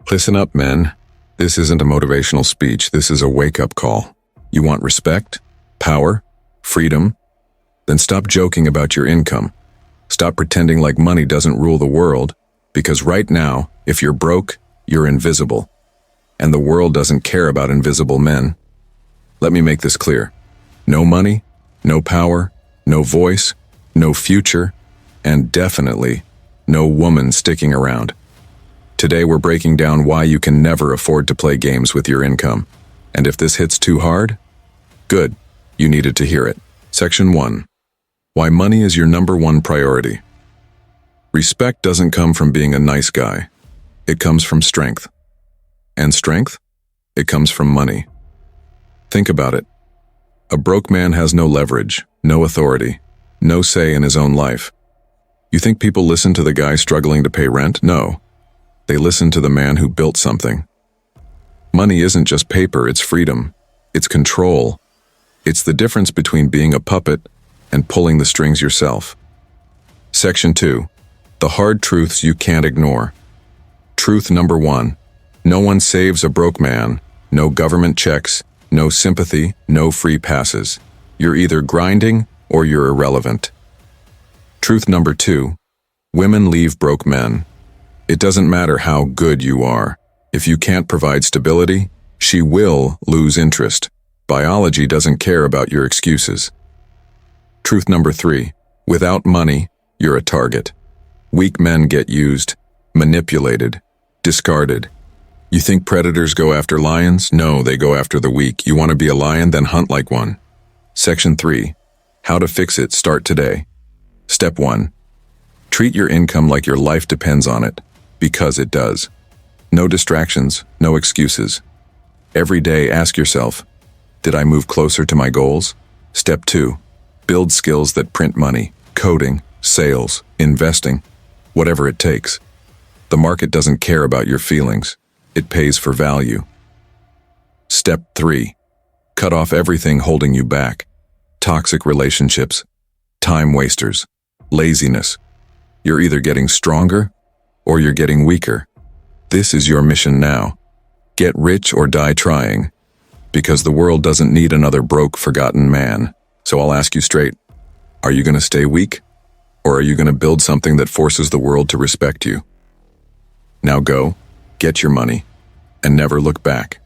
Listen up, men. This isn't a motivational speech. This is a wake-up call. You want respect, power, freedom? Then stop joking about your income. Stop pretending like money doesn't rule the world, because right now, if you're broke, you're invisible. And the world doesn't care about invisible men. Let me make this clear. No money, no power, no voice, no future, and definitely no woman sticking around. Today we're breaking down why you can never afford to play games with your income. And if this hits too hard, good, you needed to hear it. Section 1. Why money is your number one priority. Respect doesn't come from being a nice guy. It comes from strength. And strength? It comes from money. Think about it. A broke man has no leverage, no authority, no say in his own life. You think people listen to the guy struggling to pay rent? No. They listen to the man who built something. Money isn't just paper, it's freedom. It's control. It's the difference between being a puppet and pulling the strings yourself. Section 2. The hard truths you can't ignore. Truth number 1. No one saves a broke man. No government checks, no sympathy, no free passes. You're either grinding or you're irrelevant. Truth number 2. Women leave broke men. It doesn't matter how good you are. If you can't provide stability, she will lose interest. Biology doesn't care about your excuses. Truth number 3. Without money, you're a target. Weak men get used, manipulated, discarded. You think predators go after lions? No, they go after the weak. You want to be a lion? Then hunt like one. Section 3. How to fix it. Start today. Step 1. Treat your income like your life depends on it, because it does. No distractions, no excuses. Every day ask yourself, did I move closer to my goals? Step 2. Build skills that print money, coding, sales, investing, whatever it takes. The market doesn't care about your feelings. It pays for value. Step 3. Cut off everything holding you back. Toxic relationships, time wasters, laziness. You're either getting stronger or you're getting weaker. This is your mission now. Get rich or die trying, because the world doesn't need another broke, forgotten man. So I'll ask you straight, are you going to stay weak? Or are you going to build something that forces the world to respect you? Now go, get your money, and never look back.